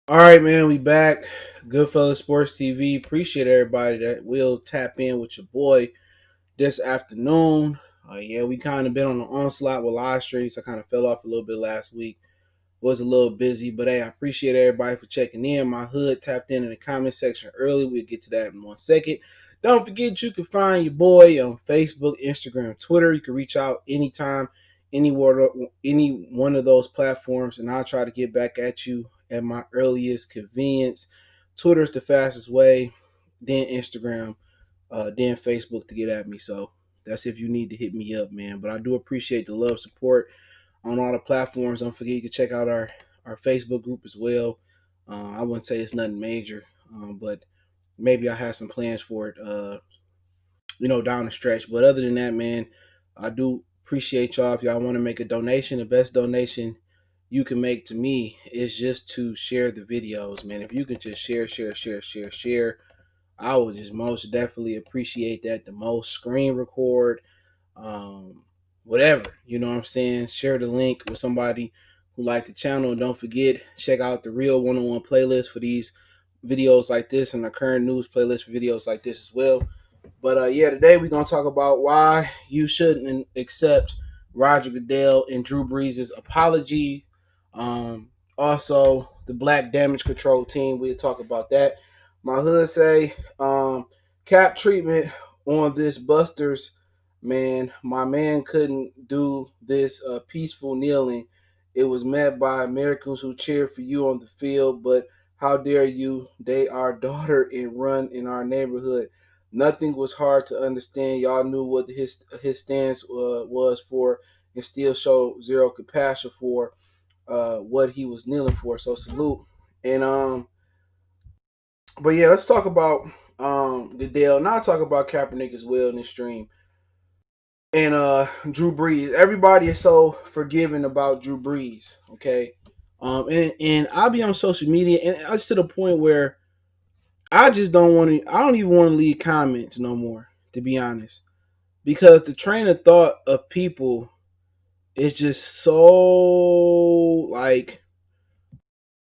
All right, man, we back. Goodfellas Sports TV. Appreciate everybody that will tap in with your boy this afternoon. Yeah, we kind of been on the onslaught with live streams. I kind of fell off a little bit last week. Was a little busy, but hey, I appreciate everybody for checking in. My hood tapped in the comment section early. We'll get to that in 1 second. Don't forget you can find your boy on Facebook, Instagram, Twitter. You can reach out anytime, any one of those platforms, and I'll try to get back at you at my earliest convenience. Twitter's the fastest way, then Instagram, then Facebook to get at me. So that's if you need to hit me up, man. But I do appreciate the love, support on all the platforms. Don't forget you can check out our Facebook group as well. I wouldn't say it's nothing major, but maybe I have some plans for it, down the stretch. But other than that, man, I do appreciate y'all. If y'all want to make a donation, the best donation you can make to me is just to share the videos, man. If you can just share, I would just most definitely appreciate that the most. Screen record, um, whatever. You know what I'm saying? Share the link with somebody who like the channel. And don't forget, check out the real one-on-one playlist for these videos like this and the current news playlist for videos like this as well. But yeah, today we're gonna talk about why you shouldn't accept Roger Goodell and Drew Brees' apology. Also, the Black Damage Control team. We'll talk about that. My hood say cap treatment on this Busters man. My man couldn't do this peaceful kneeling. It was met by Americans who cheered for you on the field, but how dare you? They our daughter and run in our neighborhood. Nothing was hard to understand. Y'all knew what his stance was for, and still showed zero compassion for what he was kneeling for. So salute. And but yeah, let's talk about Goodell. Now talk about Kaepernick as well in this stream. And Drew Brees. Everybody is so forgiving about Drew Brees. Okay. And I'll be on social media, and it's to the point where I just don't want to. I don't even want to leave comments no more, to be honest, because the train of thought of people is just so like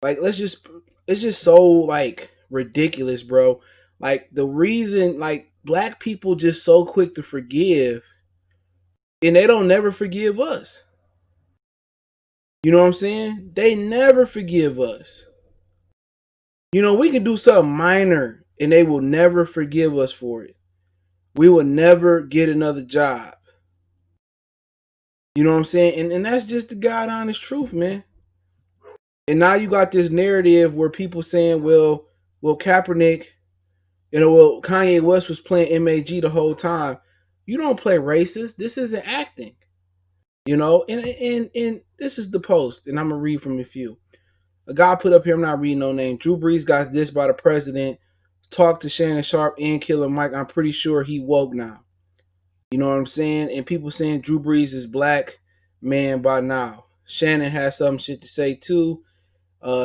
let's just it's just so like ridiculous, bro. Like the reason like black people just so quick to forgive, and they don't never forgive us. You know what I'm saying? They never forgive us. We can do something minor and they will never forgive us for it. We will never get another job. You know what I'm saying? And that's just the God honest truth, man. And now you got this narrative where people saying, well, Kaepernick, well, Kanye West was playing MAG the whole time. You don't play racist. This isn't acting. And this is the post, and I'm gonna read from a few. A guy put up here, I'm not reading no name. Drew Brees got this by the president. Talked to Shannon Sharp and Killer Mike. I'm pretty sure he woke now. You know what I'm saying? And people saying Drew Brees is black man by now. Shannon has some shit to say too.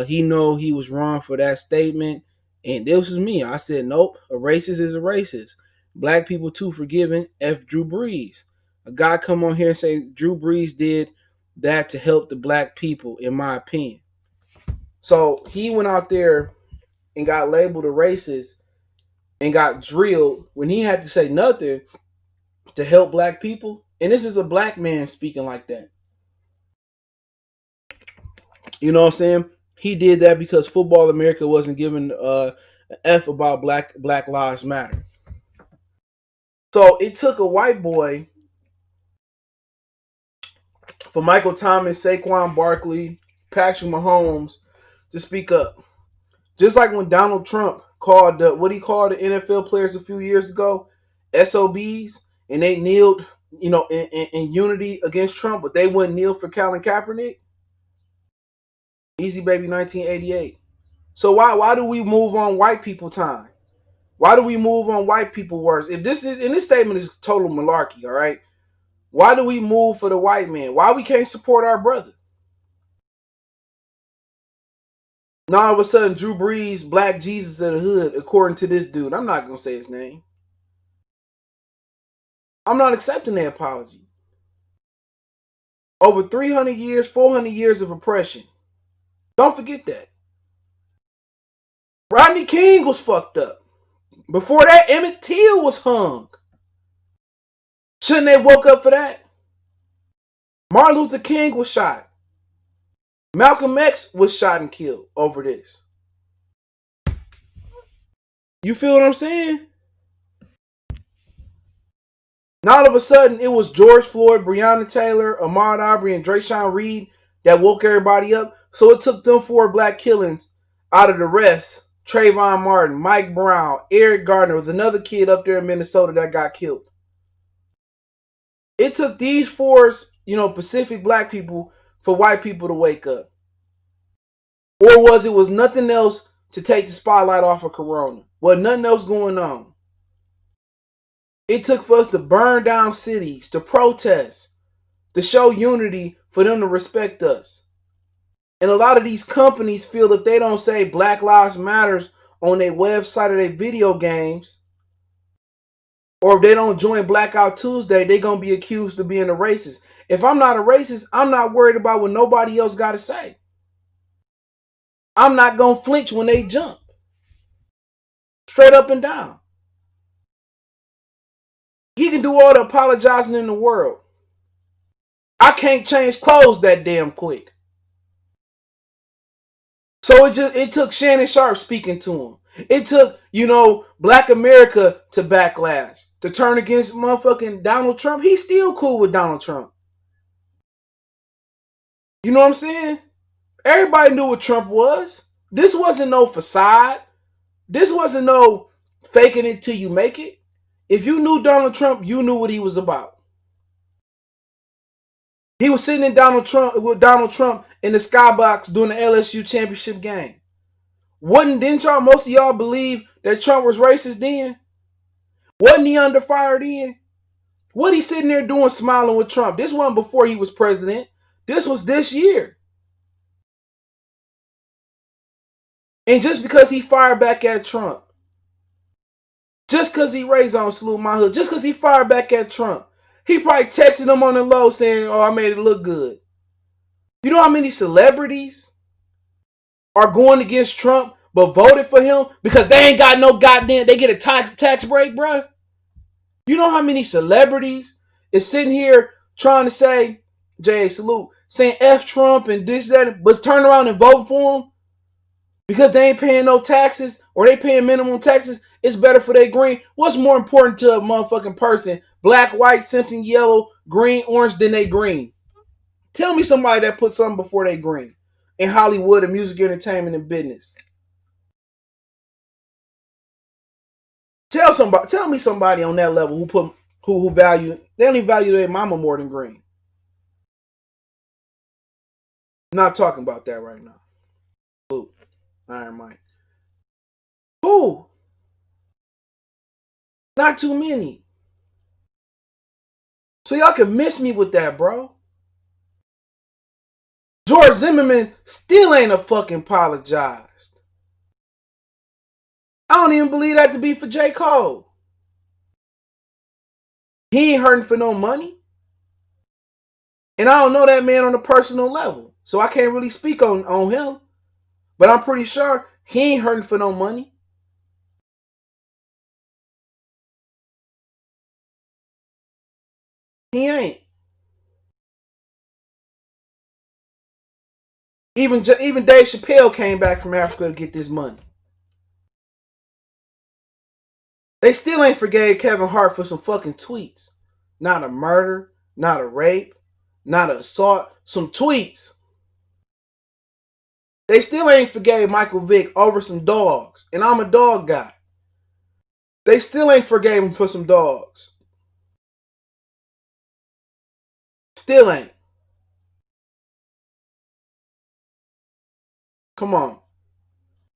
He know he was wrong for that statement. And this was me. I said, nope, a racist is a racist. Black people too forgiving. F Drew Brees. A guy come on here and say Drew Brees did that to help the black people, in my opinion. So he went out there and got labeled a racist and got drilled when he had to say nothing to help black people. And this is a black man speaking like that. You know what I'm saying? He did that because Football America wasn't giving an F about Black Lives Matter. So it took a white boy for Michael Thomas, Saquon Barkley, Patrick Mahomes to speak up. Just like when Donald Trump called what he called the NFL players a few years ago, SOBs, and they kneeled, in unity against Trump, but they wouldn't kneel for Colin Kaepernick. Easy baby 1988. So why do we move on white people time? Why do we move on white people words? If this statement is total malarkey, all right? Why do we move for the white man? Why we can't support our brother? Now all of a sudden, Drew Brees, Black Jesus of the hood, according to this dude. I'm not gonna say his name. I'm not accepting that apology. Over 300 years, 400 years of oppression. Don't forget that. Rodney King was fucked up. Before that, Emmett Till was hung. Shouldn't they woke up for that? Martin Luther King was shot. Malcolm X was shot and killed over this. You feel what I'm saying? Now all of a sudden, it was George Floyd, Breonna Taylor, Ahmaud Arbery, and Drayshawn Reed that woke everybody up. So it took them 4 black killings out of the rest. Trayvon Martin, Mike Brown, Eric Gardner was another kid up there in Minnesota that got killed. It took these 4, Pacific black people for white people to wake up. Or was nothing else to take the spotlight off of Corona? Was nothing else going on? It took for us to burn down cities, to protest, to show unity, for them to respect us. And a lot of these companies feel if they don't say Black Lives Matters on their website or their video games, or if they don't join Blackout Tuesday, they're going to be accused of being a racist. If I'm not a racist, I'm not worried about what nobody else got to say. I'm not going to flinch when they jump. Straight up and down. He can do all the apologizing in the world. I can't change clothes that damn quick. So it took Shannon Sharp speaking to him. It took, Black America to backlash, to turn against motherfucking Donald Trump. He's still cool with Donald Trump. You know what I'm saying? Everybody knew what Trump was. This wasn't no facade. This wasn't no faking it till you make it. If you knew Donald Trump, you knew what he was about. He was sitting with Donald Trump in the skybox during the LSU championship game. Didn't most of y'all believe that Trump was racist then? Wasn't he under fire then? What he sitting there doing smiling with Trump? This wasn't before he was president. This was this year. And just because he fired back at Trump, just because he raised on Salute My Hood, just because he fired back at Trump, he probably texted him on the low saying, "Oh, I made it look good." You know how many celebrities are going against Trump but voted for him because they ain't got no goddamn, they get a tax break, bruh? You know how many celebrities is sitting here trying to say, Jay, salute, saying F Trump and this, that, but turn around and vote for him because they ain't paying no taxes or they paying minimum taxes? It's better for their green. What's more important to a motherfucking person? Black, white, Simpson, yellow, green, orange, than they green. Tell me somebody that put something before they green in Hollywood and music, entertainment, and business. Tell me somebody on that level who value, they only value their mama more than green. Not talking about that right now. Ooh, Iron Mike. Who? Not too many. So y'all can miss me with that, bro. George Zimmerman still ain't a fucking apologized. I don't even believe that to be for J. Cole. He ain't hurting for no money. And I don't know that man on a personal level. So I can't really speak on him. But I'm pretty sure he ain't hurting for no money. He ain't. Even Dave Chappelle came back from Africa to get this money. They still ain't forgave Kevin Hart for some fucking tweets. Not a murder, not a rape, not an assault, some tweets. They still ain't forgave Michael Vick over some dogs. And I'm a dog guy. They still ain't forgave him for some dogs. Still ain't. Come on.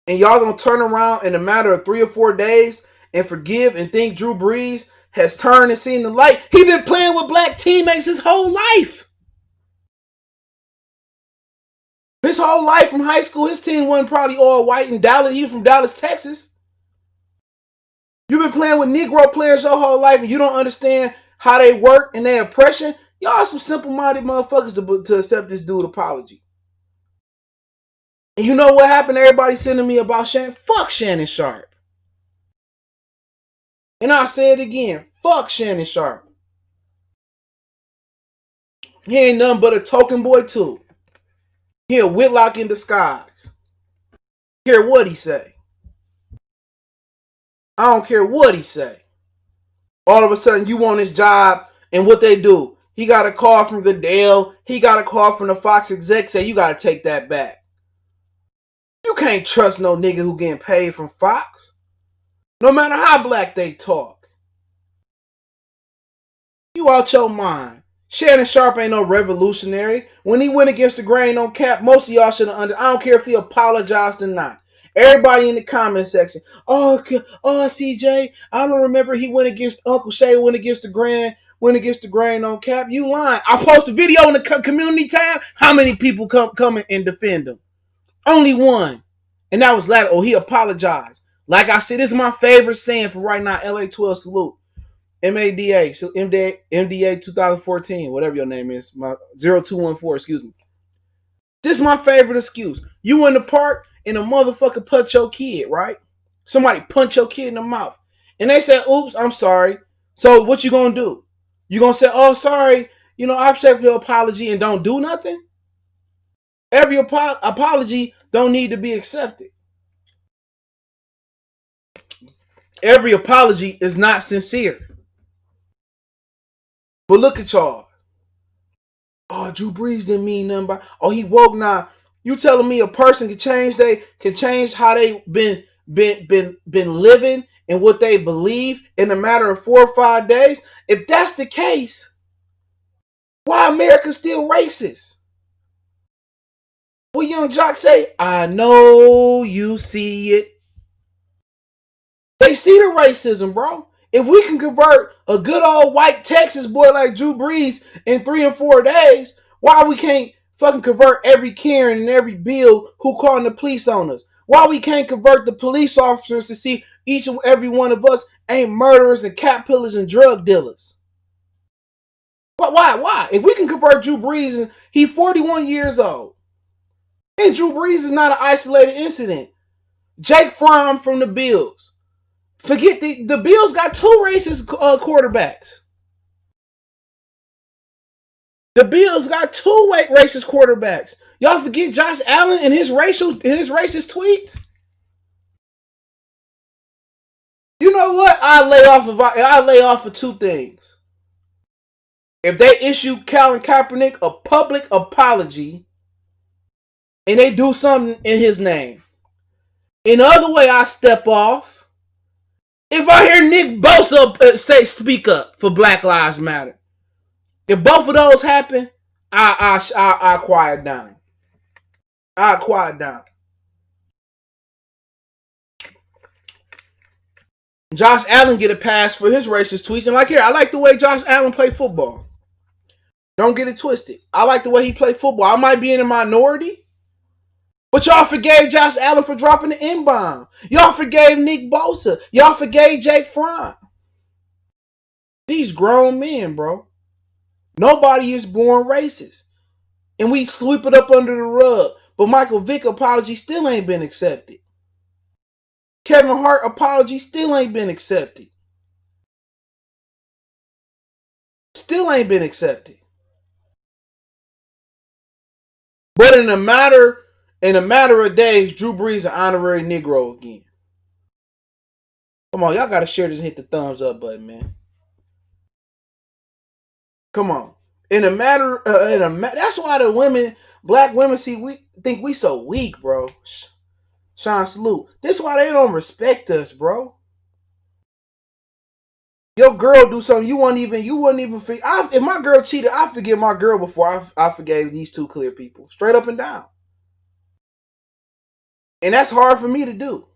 And y'all gonna turn around in a matter of 3 or 4 days and forgive and think Drew Brees has turned and seen the light? He been playing with black teammates his whole life. His whole life from high school, his team wasn't probably all white in Dallas. He was from Dallas, Texas. You've been playing with Negro players your whole life and you don't understand how they work and their oppression. Y'all are some simple-minded motherfuckers to accept this dude apology. And you know what happened? Everybody sending me about Shannon. Fuck Shannon Sharp. And I say it again. Fuck Shannon Sharp. He ain't nothing but a token boy too. He a Whitlock in disguise. Care what he say. I don't care what he say. All of a sudden you want his job, and what they do? He got a call from Goodell. He got a call from the Fox exec, say you got to take that back. You can't trust no nigga who getting paid from Fox. No matter how black they talk. You out your mind. Shannon Sharp ain't no revolutionary. When he went against the grain on cap, most of y'all should have I don't care if he apologized or not. Everybody in the comment section, oh CJ, I don't remember he went against Uncle Shay, went against the grain on cap. You lying. I post a video in the community tab. How many people come and defend him? Only one. And that was Lavin. Oh, he apologized. Like I said, this is my favorite saying for right now. LA 12 salute. MADA, so MDA 2014, whatever your name is, my 0214, excuse me. This is my favorite excuse. You in the park and a motherfucker punch your kid, right? Somebody punch your kid in the mouth. And they say, oops, I'm sorry. So what you gonna do? You gonna say, oh, sorry, I accept your apology and don't do nothing? Every apology don't need to be accepted. Every apology is not sincere. But look at y'all. Oh, Drew Brees didn't mean nothing by. Oh, he woke now. You telling me a person can change how they been living and what they believe in a matter of 4 or 5 days? If that's the case, why America still racist? What Young Jock say? I know you see it. They see the racism, bro. If we can convert a good old white Texas boy like Drew Brees in 3 and 4 days, why we can't fucking convert every Karen and every Bill who calling the police on us? Why we can't convert the police officers to see each and every one of us ain't murderers and cat pillars and drug dealers? Why? If we can convert Drew Brees, and he's 41 years old, and Drew Brees is not an isolated incident. Jake Fromm from the Bills. Forget the Bills got 2 racist quarterbacks. The Bills got 2 racist quarterbacks. Y'all forget Josh Allen and his racist tweets. You know what? I lay off of 2 things. If they issue Colin Kaepernick a public apology, and they do something in his name. In the other way, I step off. If I hear Nick Bosa say speak up for Black Lives Matter, if both of those happen, I quiet down. I quiet down. Josh Allen get a pass for his racist tweets, and I like the way Josh Allen play football. Don't get it twisted. I like the way he play football. I might be in a minority, but y'all forgave Josh Allen for dropping the N-bomb. Y'all forgave Nick Bosa. Y'all forgave Jake Fromm. These grown men, bro. Nobody is born racist. And we sweep it up under the rug. But Michael Vick apology still ain't been accepted. Kevin Hart apology still ain't been accepted. Still ain't been accepted. But in a matter of days, Drew Brees an honorary Negro again. Come on, y'all gotta share this and hit the thumbs up button, man. Come on. That's why the black women we think we so weak, bro. Sean salute. This is why they don't respect us, bro. Your girl do something you wouldn't even forget. If my girl cheated, I forgive my girl before I forgave these 2 clear people. Straight up and down. And that's hard for me to do.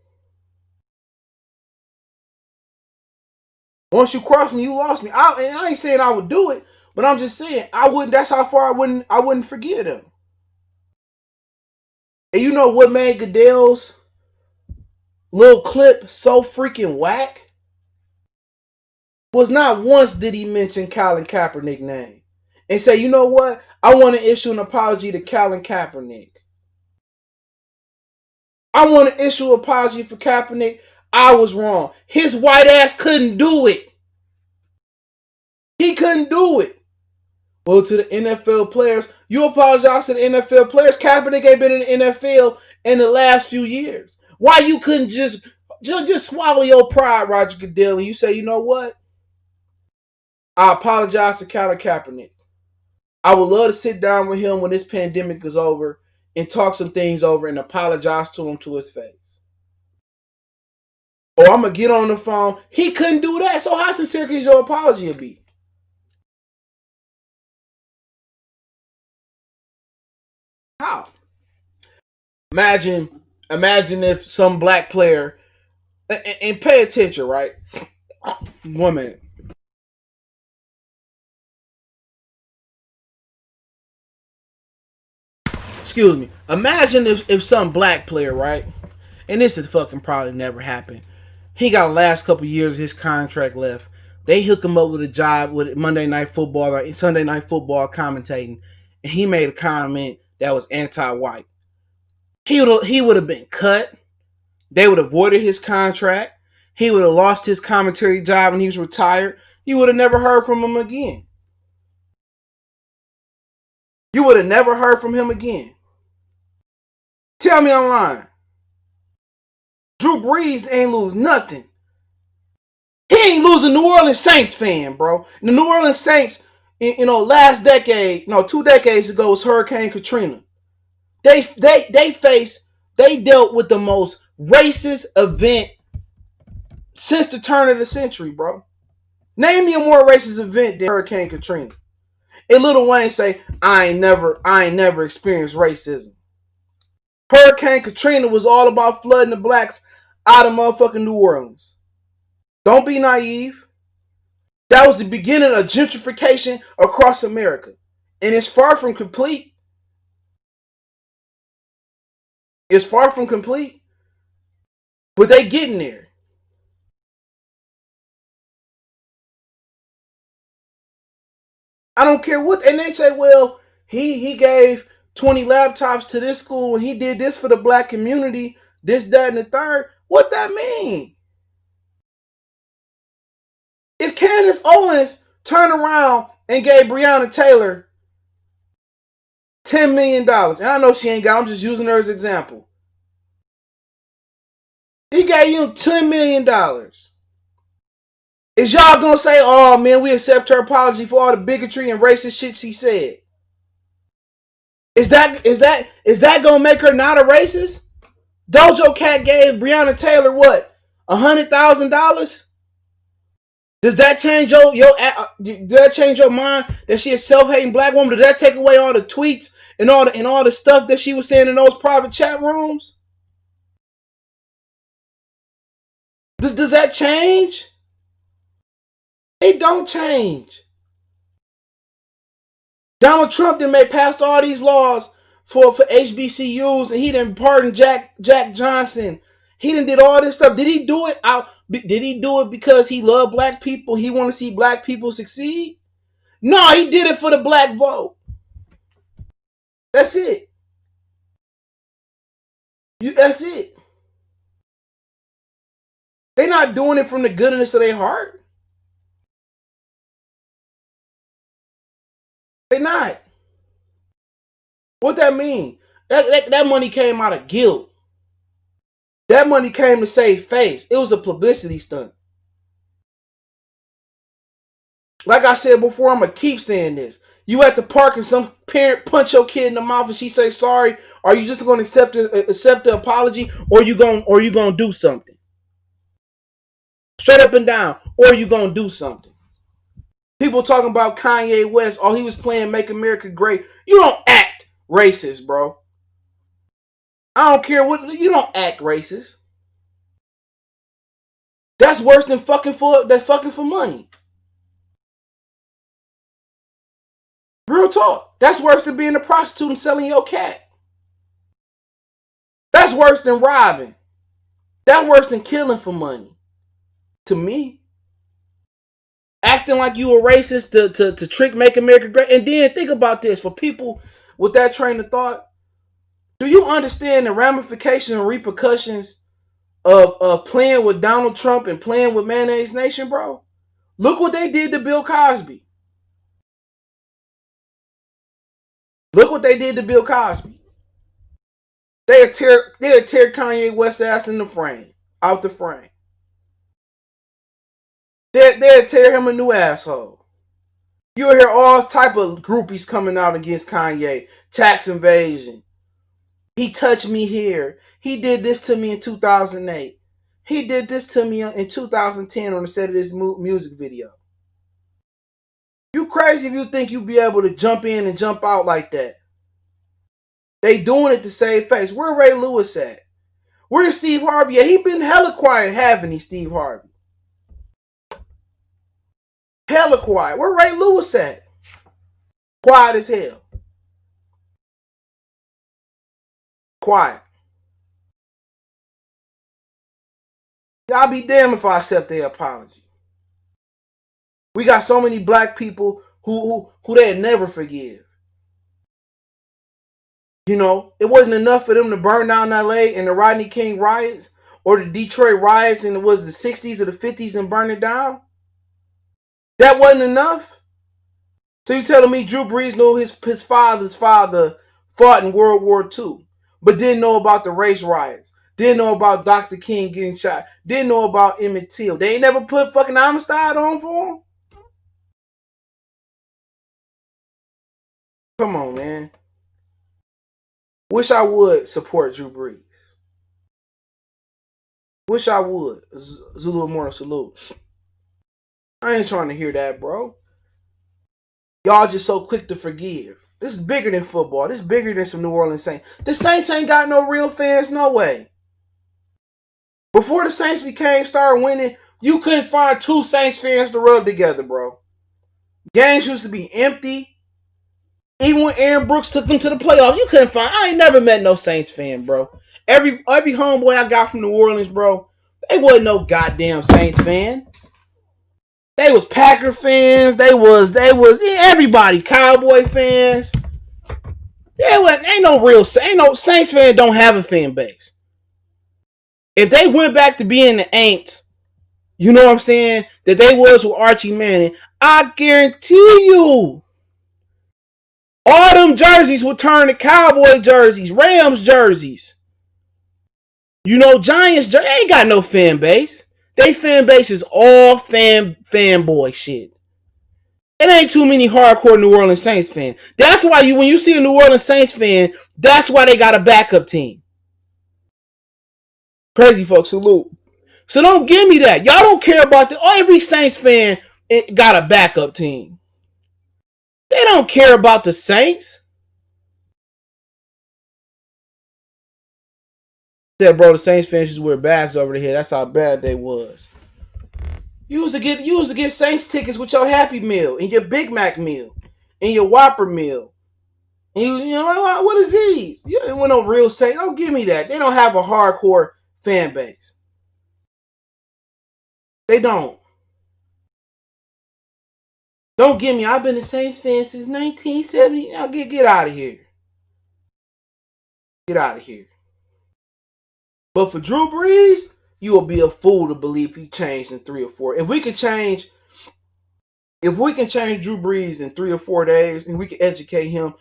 Once you cross me, you lost me. I ain't saying I would do it, but I'm just saying I wouldn't. That's how far I wouldn't forgive them. And you know what made Goodell's little clip so freaking whack? Was not once did he mention Colin Kaepernick's name and say, you know what? I want to issue an apology to Colin Kaepernick. I want to issue an apology for Kaepernick. I was wrong. His white ass couldn't do it. He couldn't do it. Well, to the NFL players, you apologize to the NFL players. Kaepernick ain't been in the NFL in the last few years. Why you couldn't just swallow your pride, Roger Goodell, and you say, you know what? I apologize to Colin Kaepernick. I would love to sit down with him when this pandemic is over and talk some things over and apologize to him to his face. Or I'm going to get on the phone. He couldn't do that. So how sincere can your apology be? How? Imagine if some black player, and pay attention, right? 1 minute. Excuse me. Imagine if some black player, right? And this is fucking probably never happened. He got the last couple years of his contract left. They hook him up with a job with Monday Night Football or Sunday Night Football commentating, and he made a comment that was anti-white. He would have been cut. They would have voided his contract. He would have lost his commentary job when he was retired. You would have never heard from him again. You would have never heard from him again. Tell me I'm lying. Drew Brees ain't lose nothing. He ain't losing New Orleans Saints fan, bro. The New Orleans Saints, last decade, 2 decades ago was Hurricane Katrina. They dealt with the most racist event since the turn of the century, bro. Name me a more racist event than Hurricane Katrina. And Lil Wayne say, I ain't never experienced racism. Hurricane Katrina was all about flooding the blacks out of motherfucking New Orleans. Don't be naive. That was the beginning of gentrification across America. And it's far from complete. It's far from complete. But they getting there. I don't care what. And they say, well, he gave 20 laptops to this school and he did this for the black community, this, that, and the third. What that mean? If Candace Owens turned around and gave Breonna Taylor $10 million, and I know she ain't got, I'm just using her as an example. He gave you $10 million. Is y'all gonna say, oh man, we accept her apology for all the bigotry and racist shit she said? Is that gonna make her not a racist? Dojo Cat gave Breonna Taylor what? $100,000? Does that change did that change your mind that she a self-hating black woman? Did that take away all the tweets and all the stuff that she was saying in those private chat rooms? Does that change? It don't change. Donald Trump done made passed all these laws for HBCUs, and he done pardoned Jack Johnson. He done did all this stuff. Did he do it? Did he do it because he loved black people? He want to see black people succeed? No, he did it for the black vote. That's it. That's it. They're not doing it from the goodness of their heart. They're not. What that mean? That money came out of guilt. That money came to save face. It was a publicity stunt. Like I said before, I'm going to keep saying this. You at the park and some parent punch your kid in the mouth and she say sorry. Are you just going to accept the apology, or you going to do something? Straight up and down. Or you going to do something? People talking about Kanye West. Oh, he was playing Make America Great. You don't act racist, bro. I don't care what. You don't act racist. That's worse than fucking for money. Real talk. That's worse than being a prostitute and selling your cat. That's worse than robbing. That's worse than killing for money. To me. Acting like you a racist to trick Make America Great. And then think about this. For people with that train of thought, Do you understand the ramifications and repercussions of playing with Donald Trump and playing with Mayonnaise Nation, bro? Look what they did to Bill Cosby. Look what they did to Bill Cosby. They'll tear Kanye West ass in the frame, out the frame. They'll tear him a new asshole. You'll hear all type of groupies coming out against Kanye. Tax invasion. He touched me here. He did this to me in 2008. He did this to me in 2010 on the set of this music video. You crazy if you think you'll be able to jump in and jump out like that. They doing it to save face. Where Ray Lewis at? Where's Steve Harvey at? He been hella quiet, haven't he, Steve Harvey? Hella quiet. Where Ray Lewis at? Quiet as hell. Quiet. I'll be damned if I accept their apology. We got so many black people who they'd never forgive. You know, it wasn't enough for them to burn down LA in the Rodney King riots or the Detroit riots in the 60s or the 50s and burn it down. That wasn't enough. So you telling me Drew Brees knew his father's father fought in World War II, but didn't know about the race riots, didn't know about Dr. King getting shot, didn't know about Emmett Till. They ain't never put fucking Amistad on for him? Come on, man. Wish I would support Drew Brees. Wish I would. Zulu Immortal salute. I ain't trying to hear that, bro. Y'all just so quick to forgive. This is bigger than football. This is bigger than some New Orleans Saints. The Saints ain't got no real fans, no way. Before the Saints started winning, you couldn't find two Saints fans to rub together, bro. Games used to be empty. Even when Aaron Brooks took them to the playoffs, you couldn't find. I ain't never met no Saints fan, bro. Every homeboy I got from New Orleans, bro, they wasn't no goddamn Saints fan. They was Packer fans. They was everybody Cowboy fans. Ain't no Saints fan don't have a fan base. If they went back to being the Aints, you know what I'm saying, that they was with Archie Manning, I guarantee you, all them jerseys would turn to Cowboy jerseys, Rams jerseys. You know, Giants they ain't got no fan base. They fan base is all fanboy shit. It ain't too many hardcore New Orleans Saints fans. That's why when you see a New Orleans Saints fan, that's why they got a backup team. Crazy folks, salute. So don't give me that. Y'all don't care about every Saints fan got a backup team. They don't care about the Saints. That bro, the Saints fans just wear bags over their head. That's how bad they was. You used to get Saints tickets with your Happy Meal and your Big Mac meal and your Whopper meal. And you know what is these? You ain't want no real Saints. Don't give me that. They don't have a hardcore fan base. They don't. Don't give me. I've been a Saints fan since 1970. Now get out of here. Get out of here. But for Drew Brees, you will be a fool to believe he changed in 3 or 4. If we can change Drew Brees in 3 or 4 days, and we can educate him,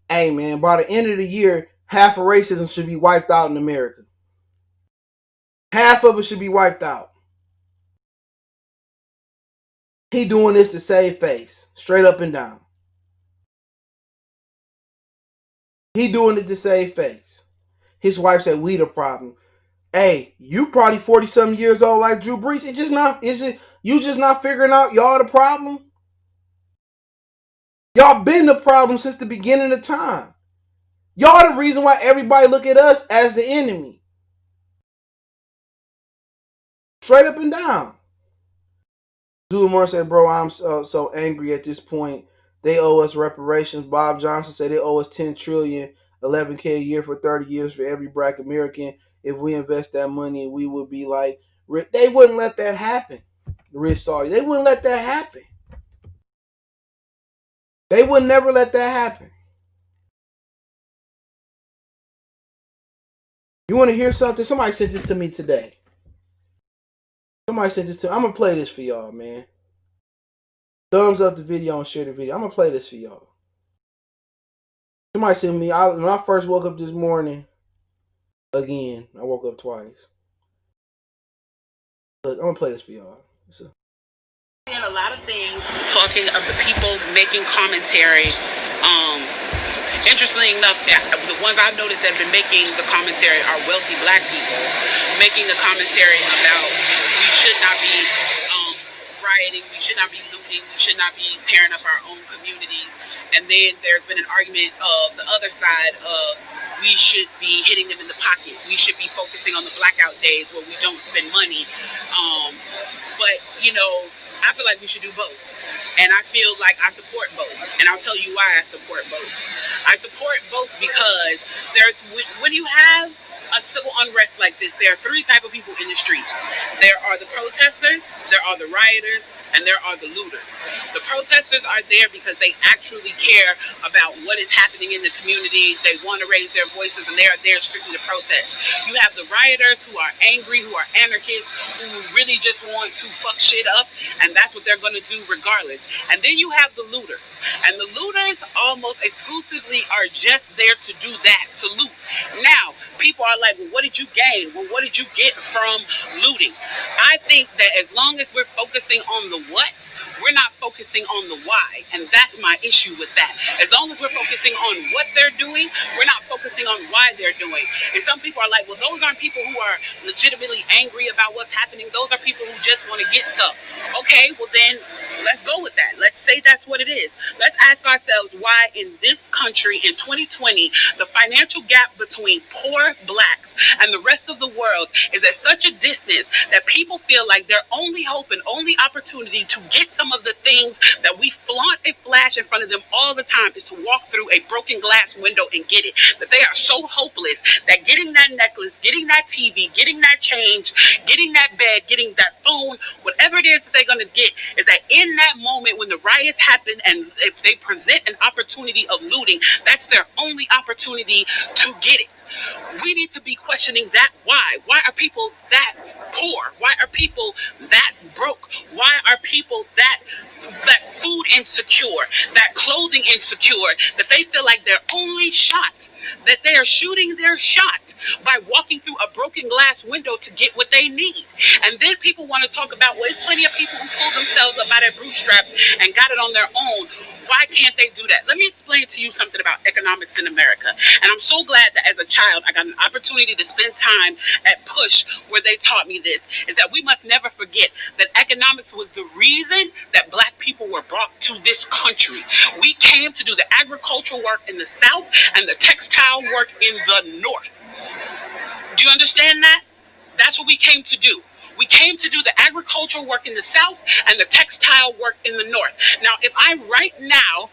hey man, by the end of the year, half of racism should be wiped out in America. Half of it should be wiped out. He doing this to save face, straight up and down. He doing it to save face. His wife said, "We the problem." Hey, you probably 40-something years old like Drew Brees. You just not figuring out y'all the problem? Y'all been the problem since the beginning of time. Y'all the reason why everybody look at us as the enemy. Straight up and down. Dulamore said, bro, I'm so angry at this point. They owe us reparations. Bob Johnson said they owe us $10 trillion, $11K a year for 30 years for every black American. If we invest that money, we would be like, they wouldn't let that happen. The rich Saudi, they wouldn't let that happen. They would never let that happen. You want to hear something? Somebody sent this to me today. Somebody sent this to me. I'm going to play this for y'all, man. Thumbs up the video and share the video. I'm going to play this for y'all. Somebody sent me, when I first woke up this morning, again, I woke up twice. Look, I'm going to play this for y'all. And a lot of things talking of the people making commentary. Interestingly enough, the ones I've noticed that have been making the commentary are wealthy black people making the commentary about we should not be rioting, we should not be looting, we should not be tearing up our own communities. And then there's been an argument of the other side of we should be hitting them in the pocket. We should be focusing on the blackout days where we don't spend money. But, you know, I feel like we should do both. And I feel like I support both. And I'll tell you why I support both. I support both because when you have a civil unrest like this, there are three types of people in the streets. There are the protesters, there are the rioters, and there are the looters. The protesters are there because they actually care about what is happening in the community. They want to raise their voices, and they are there strictly to protest. You have the rioters who are angry, who are anarchists, who really just want to fuck shit up, and that's what they're going to do regardless. And then you have the looters. And the looters almost exclusively are just there to do that, to loot. Now, people are like, well, what did you gain? Well, what did you get from looting? I think that as long as we're focusing on the what, we're not focusing on the why. And that's my issue with that. As long as we're focusing on what they're doing, we're not focusing on why they're doing. And some people are like, well, those aren't people who are legitimately angry about what's happening. Those are people who just want to get stuff. Okay, well then, let's go with that. Let's say that's what it is. Let's ask ourselves why in this country in 2020, the financial gap between poor blacks and the rest of the world is at such a distance that people feel like their only hope and only opportunity to get some of the things that we flaunt and flash in front of them all the time is to walk through a broken glass window and get it. That they are so hopeless that getting that necklace, getting that TV, getting that change, getting that bed, getting that phone, whatever it is that they're going to get, is that in that moment when the riots happen and if they present an opportunity of looting, that's their only opportunity to get it. We need to be questioning that why. Why are people that poor? Why are people that broke? Why are people that food insecure, that clothing insecure, that they feel like their only shot, that they are shooting their shot by walking through a broken glass window to get what they need? And then people want to talk about, well, there's plenty of people who pulled themselves up by their bootstraps and got it on their own. Why can't they do that? Let me explain to you something about economics in America. And I'm so glad that as a child, I got an opportunity to spend time at Push where they taught me this, is that we must never forget that economics was the reason that black people were brought to this country. We came to do the agricultural work in the South and the textile work in the North. Do you understand that? That's what we came to do. We came to do the agricultural work in the South and the textile work in the North. Now, if I right now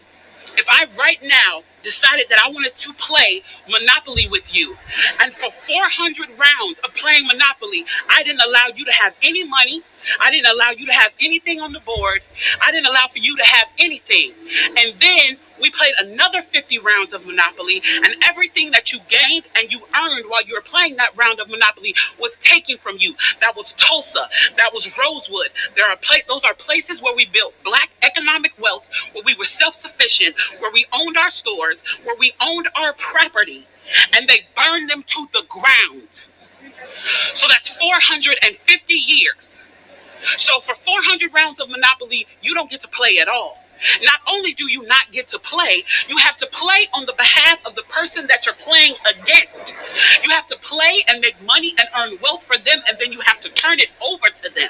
decided that I wanted to play Monopoly with you, and for 400 rounds of playing Monopoly, I didn't allow you to have any money, I didn't allow you to have anything on the board, I didn't allow for you to have anything, and then we played another 50 rounds of Monopoly, and everything that you gained and you earned while you were playing that round of Monopoly was taken from you. That was Tulsa. That was Rosewood. Those are places where we built black economic wealth, where we were self-sufficient, where we owned our stores, where we owned our property, and they burned them to the ground. So that's 450 years. So for 400 rounds of Monopoly, you don't get to play at all. Not only do you not get to play, you have to play on the behalf of the person that you're playing against. You have to play and make money and earn wealth for them, and then you have to turn it over to them.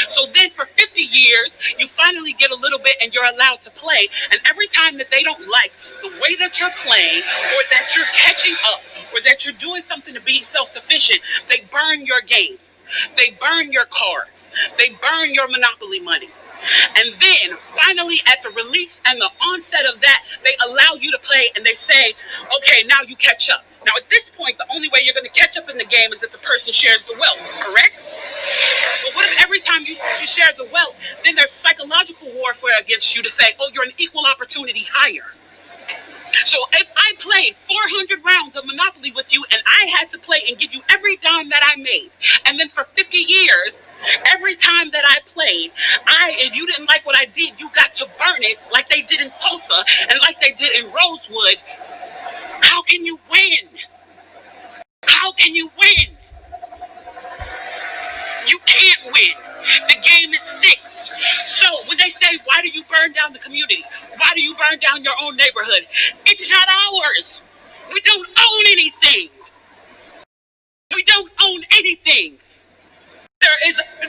So then for 50 years, you finally get a little bit and you're allowed to play. And every time that they don't like the way that you're playing, or that you're catching up, or that you're doing something to be self-sufficient, they burn your game. They burn your cards. They burn your Monopoly money. And then finally at the release and the onset of that, they allow you to play and they say, okay, now you catch up. Now at this point, the only way you're going to catch up in the game is if the person shares the wealth, correct? But what if every time you share the wealth, then there's psychological warfare against you to say, oh, you're an equal opportunity hire. So if I played 400 rounds of Monopoly with you and I had to play and give you every dime that I made, and then for 50 years, every time that I played, if you didn't like what I did, you got to burn it like they did in Tulsa and like they did in Rosewood. How can you win? How can you win? You can't win. The game is fixed. So when they say, why do you burn down the community? Why do you burn down your own neighborhood? It's not ours. We don't own anything. We don't own anything.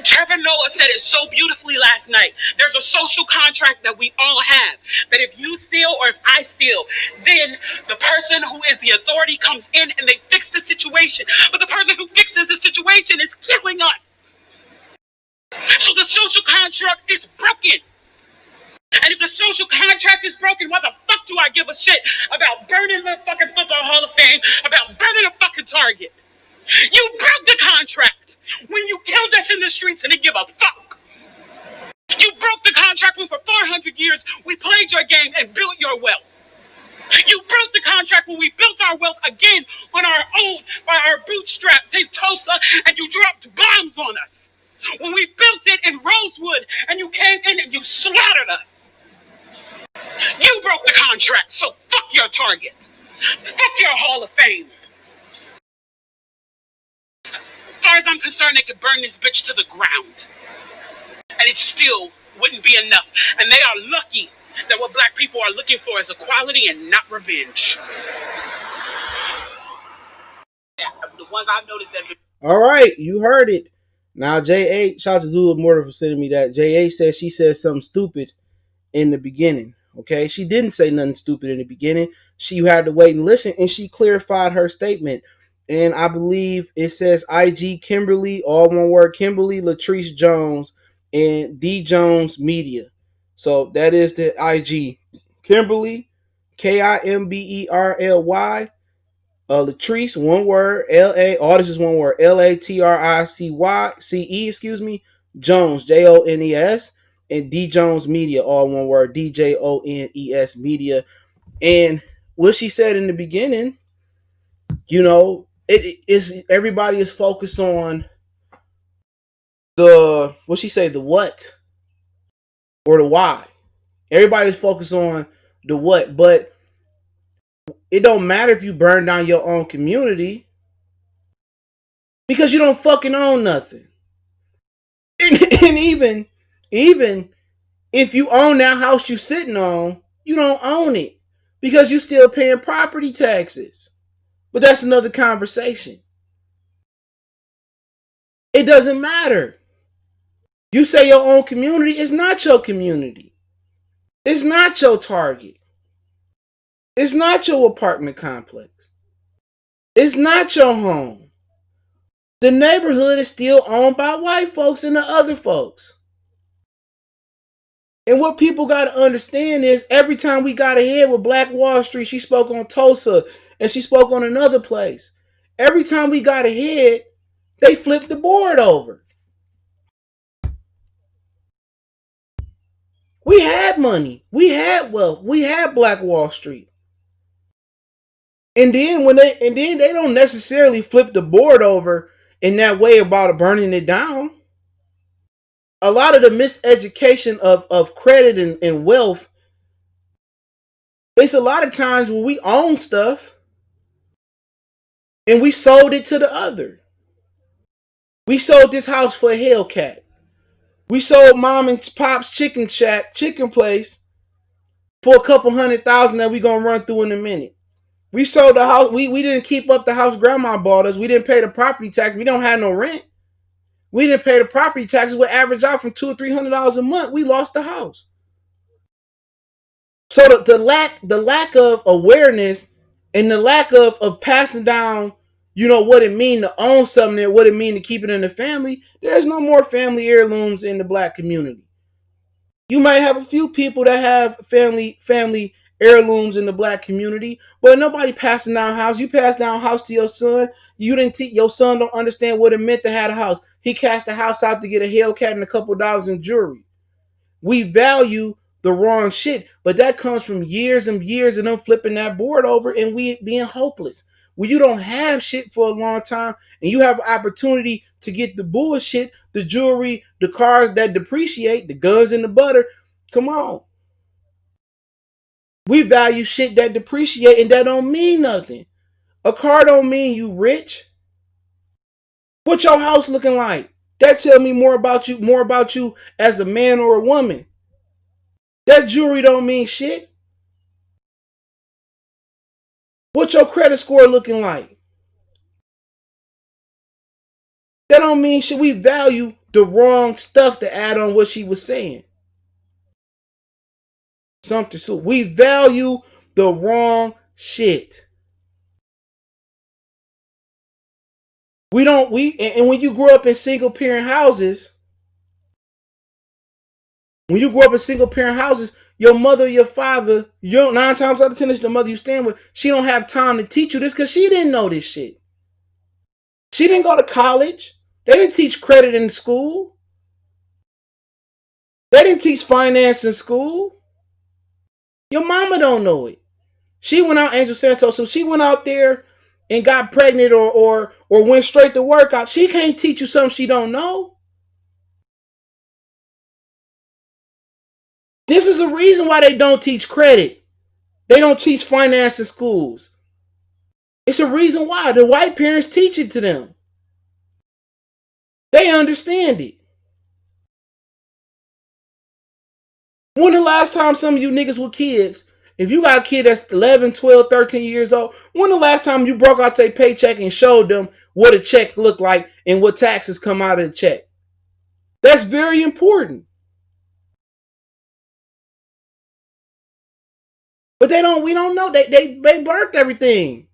Trevor Noah said it so beautifully last night. There's a social contract that we all have. That if you steal or if I steal, then the person who is the authority comes in and they fix the situation. But the person who fixes the situation is killing us. So the social contract is broken. And if the social contract is broken, why the fuck do I give a shit about burning the fucking Football Hall of Fame, about burning a fucking Target? You broke the contract when you killed us in the streets and didn't give a fuck. You broke the contract when for 400 years we played your game and built your wealth. You broke the contract when we built our wealth again on our own, by our bootstraps in Tulsa, and you dropped bombs on us. When we built it in Rosewood and you came in and you slaughtered us. You broke the contract, so fuck your Target. Fuck your Hall of Fame. As far as I'm concerned, they could burn this bitch to the ground. And it still wouldn't be enough. And they are lucky that what black people are looking for is equality and not revenge. The ones I've noticed that... All right, you heard it. Now, J.A., shout out to Zula Mortar for sending me that. J.A. says she said something stupid in the beginning. Okay, she didn't say nothing stupid in the beginning. You had to wait and listen, and she clarified her statement. And I believe it says IG Kimberly, all one word, Kimberly Latrice Jones and D Jones Media. So that is the IG. Kimberly, Kimberly, Latrice, one word, LA, all this is one word, LATRICYCE, excuse me, Jones, JONES, and D Jones Media, all one word, DJONES Media. And what she said in the beginning, you know, it is everybody is focused on the what or the why. Everybody's focused on the what, but it don't matter if you burn down your own community because you don't fucking own nothing. And even if you own that house you sitting on, you don't own it because you still paying property taxes. But that's another conversation. It doesn't matter. You say your own community, it's not your community. It's not your Target. It's not your apartment complex. It's not your home. The neighborhood is still owned by white folks and the other folks. And what people got to understand is every time we got ahead with Black Wall Street, she spoke on Tulsa and she spoke on another place. Every time we got ahead, they flipped the board over. We had money. We had wealth. We had Black Wall Street. And then they don't necessarily flip the board over in that way about burning it down. A lot of the miseducation of credit and wealth, it's a lot of times when we own stuff and we sold it to the other. We sold this house for a Hellcat. We sold mom and pop's chicken place for a couple $100,000 that we gonna run through in a minute. We sold the house. We didn't keep up the house grandma bought us. We didn't pay the property tax. We don't have no rent. We didn't pay the property taxes. We average out from $200 or $300 a month. We lost the house. So the lack of awareness and the lack of passing down, you know, what it mean to own something and what it mean to keep it in the family. There's no more family heirlooms in the black community. You might have a few people that have family heirlooms in the black community, but nobody passing down house. You pass down house to your son. Your son don't understand what it meant to have a house. He cashed the house out to get a Hellcat and a couple dollars in jewelry. We value the wrong shit. But that comes from years and years of them flipping that board over and we being hopeless. When you don't have shit for a long time and you have an opportunity to get the bullshit, the jewelry, the cars that depreciate, the guns and the butter, come on. We value shit that depreciate and that don't mean nothing. A car don't mean you rich. What your house looking like? That tell me more about you as a man or a woman. That jewelry don't mean shit. What your credit score looking like? That don't mean shit. We value the wrong stuff to add on what she was saying. Something so we value the wrong shit. We don't and when you grow up in single parent houses, your mother, your father, 9 times out of 10, it's the mother you stand with. She don't have time to teach you this because she didn't know this shit. She didn't go to college. They didn't teach credit in school. They didn't teach finance in school. Your mama don't know it. She went out, Angel Santos, so she went out there and got pregnant or went straight to work out. She can't teach you something she don't know. This is the reason why they don't teach credit. They don't teach finance in schools. It's a reason why. The white parents teach it to them. They understand it. When the last time some of you niggas were kids, if you got a kid that's 11, 12, 13 years old, when the last time you broke out their paycheck and showed them what a check looked like and what taxes come out of the check? That's very important. But we don't know. They birthed everything.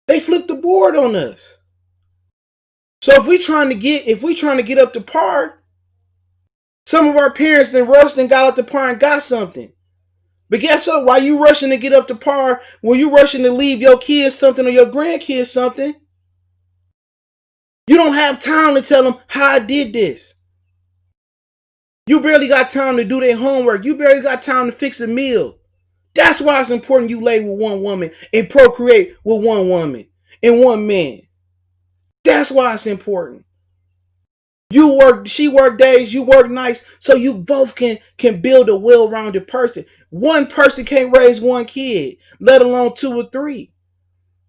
They flipped the board on us. So if we trying to get up to par, some of our parents then rushed and got up to par and got something. But guess what? While you rushing to get up to par, when you rushing to leave your kids something or your grandkids something, you don't have time to tell them how I did this. You barely got time to do their homework. You barely got time to fix a meal. That's why it's important you lay with one woman and procreate with one woman and one man. That's why it's important. She work days, you work nights, so you both can build a well-rounded person. One person can't raise one kid, let alone 2 or 3.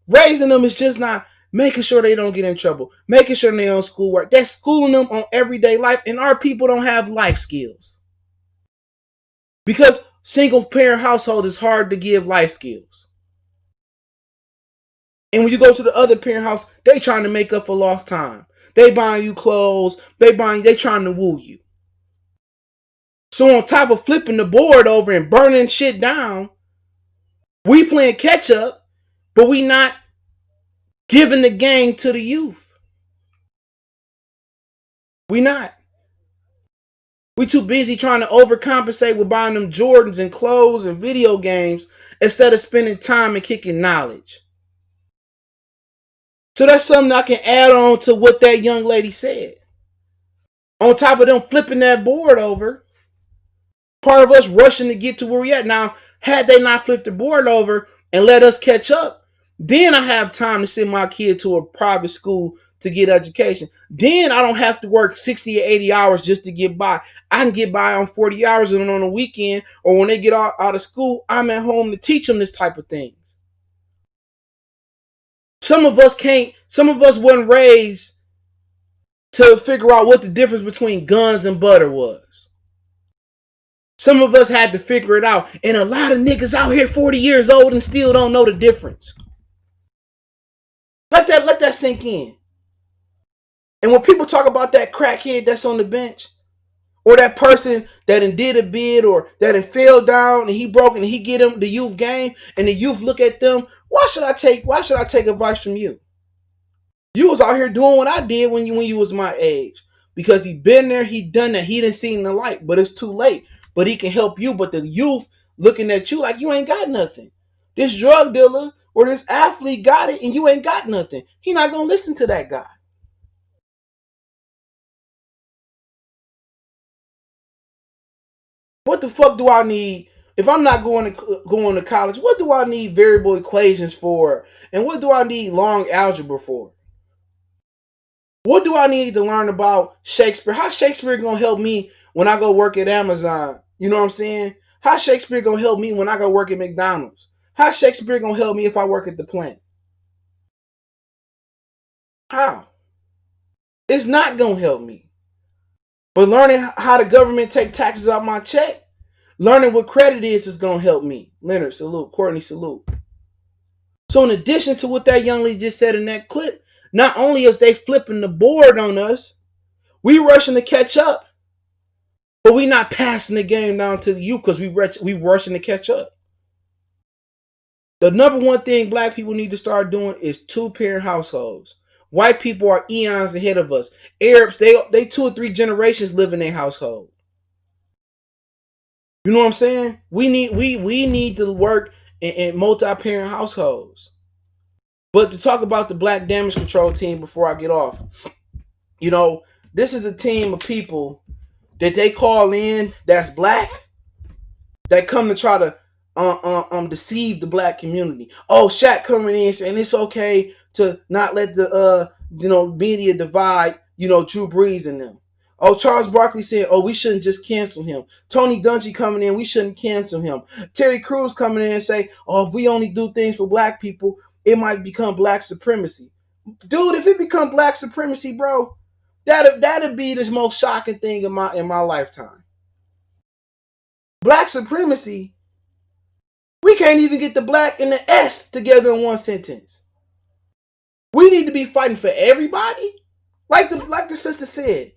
Raising them is just not making sure they don't get in trouble, making sure they on schoolwork. That's schooling them on everyday life, and our people don't have life skills. Because single parent household is hard to give life skills. And when you go to the other parent house, they trying to make up for lost time. They buying you clothes. They trying to woo you. So on top of flipping the board over and burning shit down, we playing catch up, but we not giving the game to the youth. We not. We too busy trying to overcompensate with buying them Jordans and clothes and video games instead of spending time and kicking knowledge. So that's something I can add on to what that young lady said. On top of them flipping that board over, part of us rushing to get to where we at. Now, had they not flipped the board over and let us catch up, then I have time to send my kid to a private school to get education. Then I don't have to work 60 or 80 hours just to get by. I can get by on 40 hours and on a weekend, or when they get out of school, I'm at home to teach them this type of things. Some of us weren't raised to figure out what the difference between guns and butter was. Some of us had to figure it out. And a lot of niggas out here 40 years old and still don't know the difference. Let that sink in. And when people talk about that crackhead that's on the bench, or that person that did a bid or that fell down and he broke and he get him the youth game and the youth look at them, why should I take advice from you? You was out here doing what I did when you was my age. Because he been there, he done that, he didn't see the light, but it's too late. But he can help you. But the youth looking at you like you ain't got nothing. This drug dealer or this athlete got it and you ain't got nothing. He not gonna listen to that guy. What the fuck do I need if I'm not going to college? What do I need variable equations for? And what do I need long algebra for? What do I need to learn about Shakespeare? How Shakespeare gonna help me when I go work at Amazon? You know what I'm saying? How Shakespeare gonna help me when I go work at McDonald's? How Shakespeare gonna help me if I work at the plant? How? It's not gonna help me. But learning how the government take taxes out my check, learning what credit is gonna help me. Leonard, salute. Courtney, salute. So in addition to what that young lady just said in that clip, not only is they flipping the board on us, we rushing to catch up, but we not passing the game down to you because we rushing to catch up. The number one thing black people need to start doing is 2-parent households. White people are eons ahead of us. Arabs, they 2 or 3 generations live in their household. You know what I'm saying? We need to work in multi-parent households. But to talk about the Black Damage Control team before I get off, you know, this is a team of people that they call in that's black that come to try to deceive the black community. Oh, Shaq coming in saying it's okay to not let the media divide, Drew Brees and them. Oh, Charles Barkley said, oh, we shouldn't just cancel him. Tony Dungy coming in, we shouldn't cancel him. Terry Crews coming in and say, oh, if we only do things for black people, it might become black supremacy. Dude, if it become black supremacy, bro, that'd be the most shocking thing in my lifetime. Black supremacy, we can't even get the black and the S together in one sentence. We need to be fighting for everybody. Like the sister said,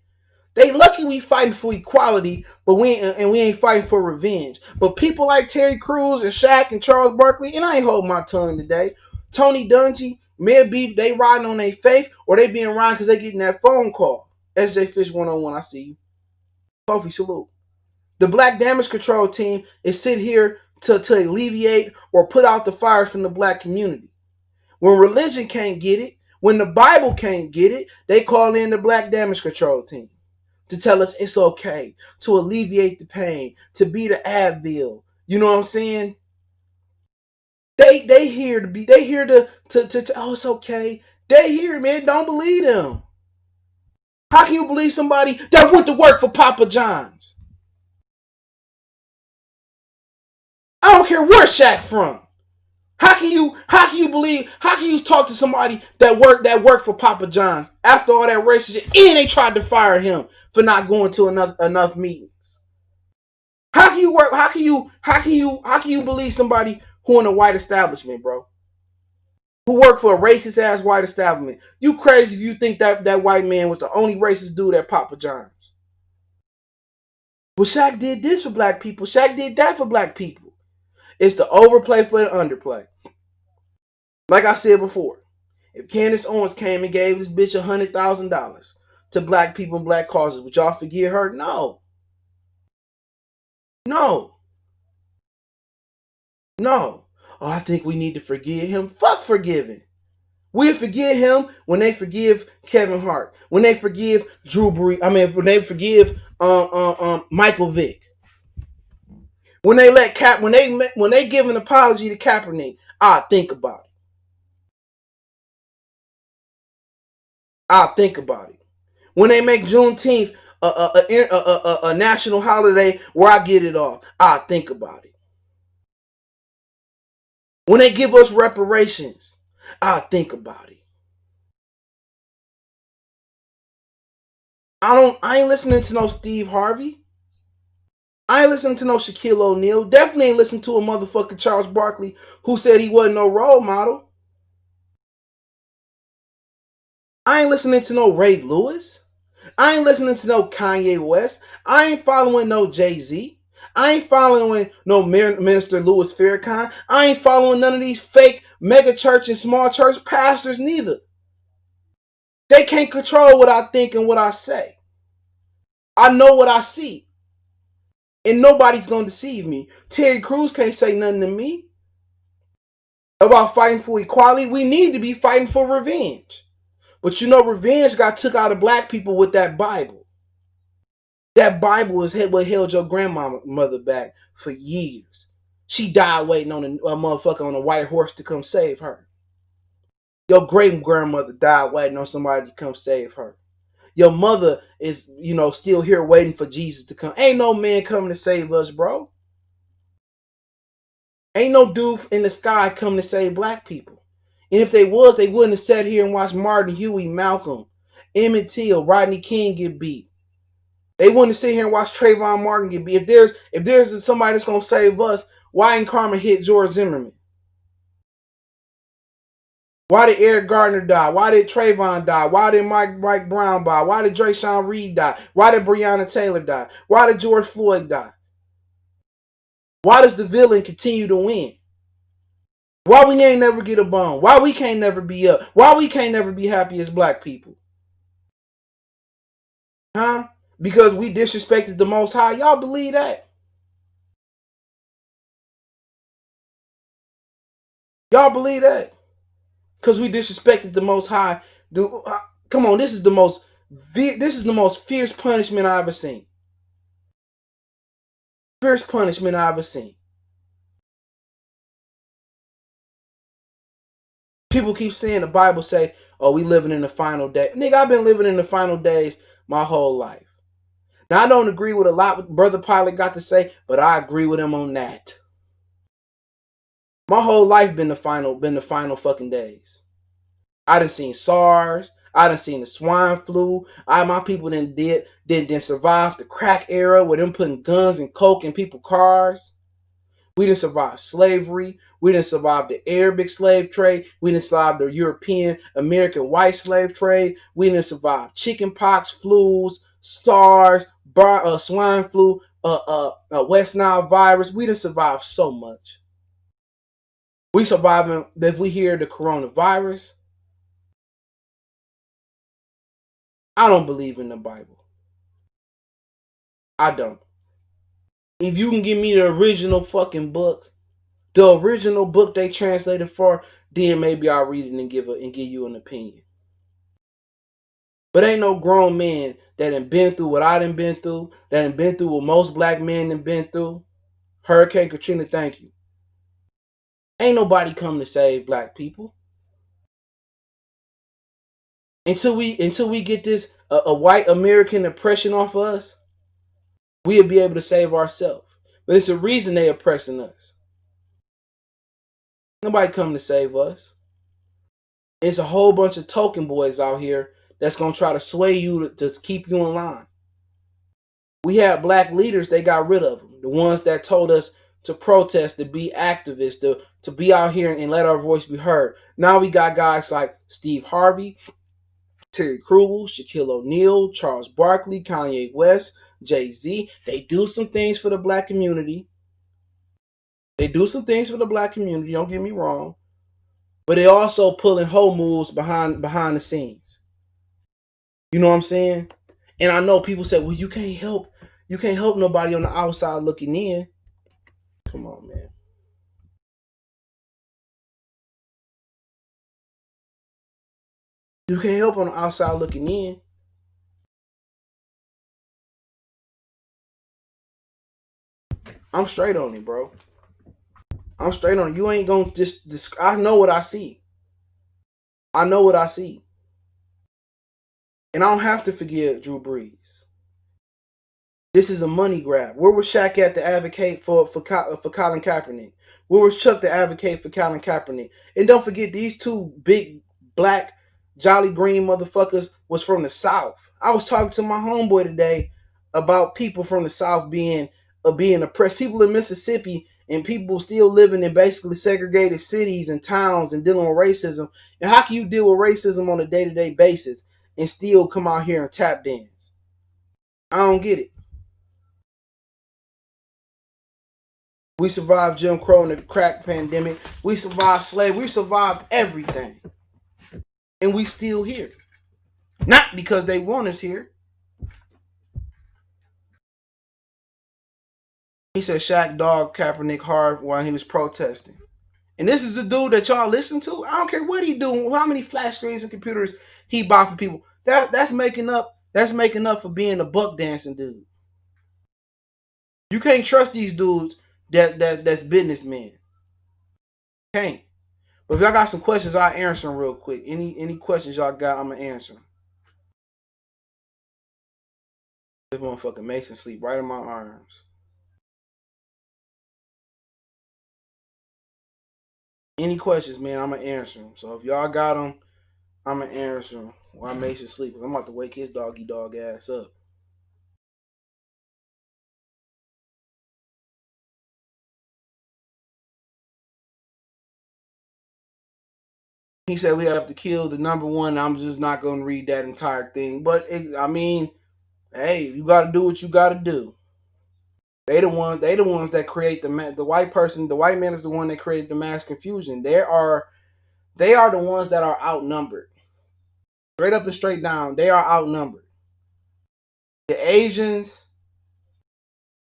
they lucky we fighting for equality, but we ain't fighting for revenge. But people like Terry Crews and Shaq and Charles Barkley, and I ain't holding my tongue today. Tony Dungy, maybe they riding on their faith, or they being riding because they getting that phone call. SJ Fish 101, I see you. Coffee, salute. The Black Damage Control team is sit here to alleviate or put out the fires from the black community. When religion can't get it, when the Bible can't get it, they call in the Black Damage Control team to tell us it's okay, to alleviate the pain, to be the Advil. You know what I'm saying? They here to oh, it's okay. They here, man. Don't believe them. How can you believe somebody that went to work for Papa John's? I don't care where Shaq from. How can you talk to somebody that worked for Papa John's after all that racist shit, and they tried to fire him for not going to enough meetings? How can you believe somebody who in a white establishment, bro? Who worked for a racist ass white establishment? You crazy if you think that white man was the only racist dude at Papa John's. Well, Shaq did this for black people. Shaq did that for black people. It's the overplay for the underplay. Like I said before, if Candace Owens came and gave this bitch $100,000 to black people and black causes, would y'all forgive her? No. No. Oh, I think we need to forgive him. Fuck forgiving. We'll forgive him when they forgive Kevin Hart, when they forgive Drew Brees. I mean, when they forgive Michael Vick. When they give an apology to Kaepernick, I'll think about it. I'll think about it. When they make Juneteenth a national holiday where I get it off, I'll think about it. When they give us reparations, I'll think about it. I ain't listening to no Steve Harvey. I ain't listening to no Shaquille O'Neal. Definitely ain't listening to a motherfucking Charles Barkley who said he wasn't no role model. I ain't listening to no Ray Lewis. I ain't listening to no Kanye West. I ain't following no Jay-Z. I ain't following no Minister Louis Farrakhan. I ain't following none of these fake mega church and small church pastors neither. They can't control what I think and what I say. I know what I see. And nobody's going to deceive me. Terry Crews can't say nothing to me about fighting for equality. We need to be fighting for revenge. But revenge got took out of black people with that Bible. That Bible is what held your grandmother back for years. She died waiting on a motherfucker on a white horse to come save her. Your great grandmother died waiting on somebody to come save her. Your mother is, still here waiting for Jesus to come. Ain't no man coming to save us, bro. Ain't no dude in the sky coming to save black people. And if they was, they wouldn't have sat here and watched Martin, Huey, Malcolm, Emmett Till, Rodney King get beat. They wouldn't sit here and watch Trayvon Martin get beat. If there's somebody that's gonna save us, why ain't Karma hit George Zimmerman? Why did Eric Gardner die? Why did Trayvon die? Why did Mike Brown die? Why did Drayshawn Reed die? Why did Breonna Taylor die? Why did George Floyd die? Why does the villain continue to win? Why we ain't never get a bone? Why we can't never be up? Why we can't never be happy as black people? Huh? Because we disrespected the Most High. Y'all believe that? Y'all believe that? Because we disrespected the Most High. Come on, this is the most fierce punishment I ever seen. Fierce punishment I ever seen. People keep saying the Bible say, "Oh, we living in the final day." Nigga, I've been living in the final days my whole life. Now I don't agree with a lot what Brother Pilot got to say, but I agree with him on that. My whole life been the final fucking days. I done seen SARS. I done seen the swine flu. My people didn't survive the crack era with them putting guns and coke in people's cars. We didn't survive slavery. We didn't survive the Arabic slave trade. We didn't survive the European American white slave trade. We didn't survive chicken pox, flus, SARS, swine flu, West Nile virus. We didn't survive so much. We surviving. If we hear the coronavirus, I don't believe in the Bible. I don't. If you can give me the original fucking book, the original book they translated for, then maybe I'll read it and give you an opinion. But ain't no grown man that done been through what I done been through, that done been through what most black men done been through. Hurricane Katrina, thank you. Ain't nobody come to save black people. Until we get this a white American oppression off of us, we'll be able to save ourselves. But it's a reason they oppressing us. Nobody come to save us. It's a whole bunch of token boys out here that's going to try to sway you to keep you in line. We had black leaders, they got rid of them. The ones that told us to protest, to be activists, to be out here and let our voice be heard. Now we got guys like Steve Harvey, Terry Crews, Shaquille O'Neal, Charles Barkley, Kanye West, Jay-Z. They do some things for the black community. Don't get me wrong. But they also pulling whole moves behind the scenes. You know what I'm saying? And I know people say, well, you can't help nobody on the outside looking in. Come on, man. You can't help on the outside looking in. I'm straight on it, bro. I'm straight on it. You ain't gonna just I know what I see. And I don't have to forgive Drew Brees. This is a money grab. Where was Shaq at to advocate for Colin Kaepernick? Where was Chuck to advocate for Colin Kaepernick? And don't forget, these two big black jolly green motherfuckers was from the South. I was talking to my homeboy today about people from the South being oppressed. People in Mississippi and people still living in basically segregated cities and towns and dealing with racism. And how can you deal with racism on a day-to-day basis and still come out here and tap dance? I don't get it. We survived Jim Crow and the crack pandemic. We survived slavery. We survived everything. And we still here. Not because they want us here. He said Shaq dogged Kaepernick hard while he was protesting. And this is the dude that y'all listen to. I don't care what he doing, how many flash screens and computers he bought for people. That's making up for being a buck dancing dude. You can't trust these dudes that's businessmen. Can't. But if y'all got some questions, I'll answer them real quick. Any questions y'all got, I'm gonna answer them. This motherfucking Mason sleep right in my arms. Any questions, man, I'm gonna answer them. So if y'all got them, I'm gonna answer them while Mason sleep. I'm about to wake his doggy dog ass up. He said we have to kill the number one. I'm just not gonna read that entire thing, but I mean, hey, you got to do what you got to do. They the one. They the ones that create the white person. The white man is the one that created the mass confusion. They are the ones that are outnumbered. Straight up and straight down, they are outnumbered. The Asians,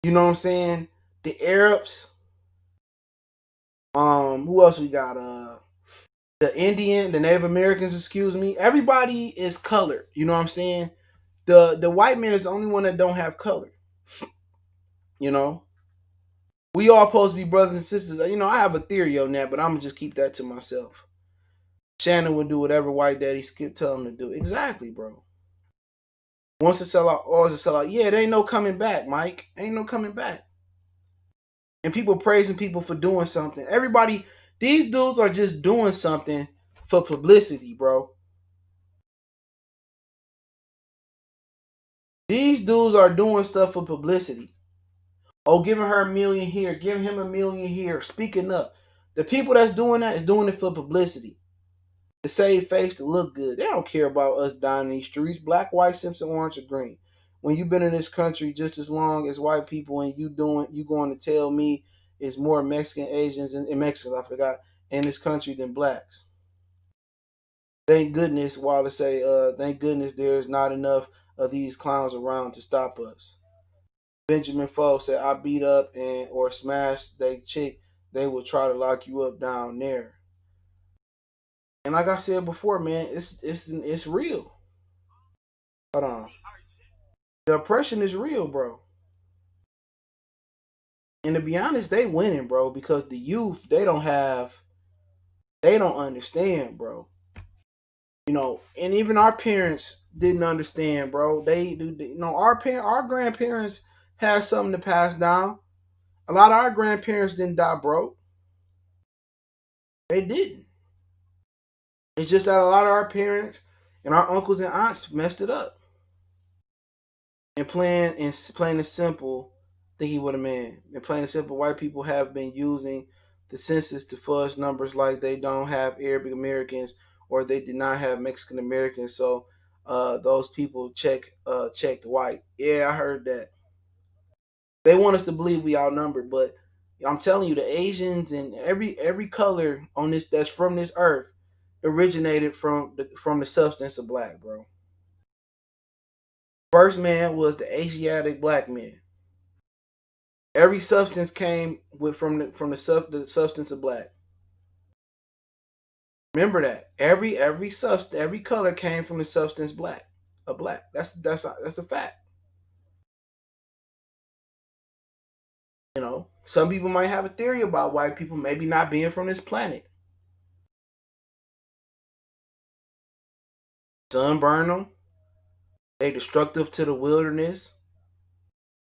you know what I'm saying? The Arabs, who else we got? The Indian, the Native Americans, excuse me. Everybody is colored, you know what I'm saying? The white man is the only one that don't have color. You know? We all supposed to be brothers and sisters. You know, I have a theory on that, but I'm gonna just keep that to myself. Shannon would do whatever white daddy Skip tell him to do. Exactly, bro. Once to sell out, always to sell out. Yeah, there ain't no coming back, Mike. Ain't no coming back. And people praising people for doing something. Everybody, these dudes are just doing something for publicity, bro. These dudes are doing stuff for publicity. Oh, giving her a million here, giving him a million here, speaking up. The people that's doing that is doing it for publicity. To save face, to look good. They don't care about us dying in these streets. Black, white, Simpson, orange, or green. When you've been in this country just as long as white people, and you going to tell me it's more Mexican, Asians, and Mexicans, I forgot, in this country than blacks. Thank goodness, Wallace say, thank goodness there's not enough of these clowns around to stop us. Benjamin Foe said, I beat up and or smash they chick, they will try to lock you up down there. And like I said before, man, it's real. Hold on. The oppression is real, bro. And to be honest, they winning, bro, because the youth, they don't understand, bro. You know, and even our parents didn't understand, bro. You know, our grandparents had something to pass down. A lot of our grandparents didn't die broke. They didn't. It's just that a lot of our parents and our uncles and aunts messed it up. And playing it simple, think he would have man. And plain and simple, white people have been using the census to fudge numbers like they don't have Arabic Americans or they did not have Mexican Americans. So those people checked white. Yeah, I heard that. They want us to believe we outnumbered, but I'm telling you, the Asians and every color on this that's from this earth originated from the substance of black, bro. First man was the Asiatic black man. Every substance came the substance of black. Remember that every color came from the substance black of black. That's a fact. You know, some people might have a theory about white people maybe not being from this planet. Sun burn them. They destructive to the wilderness.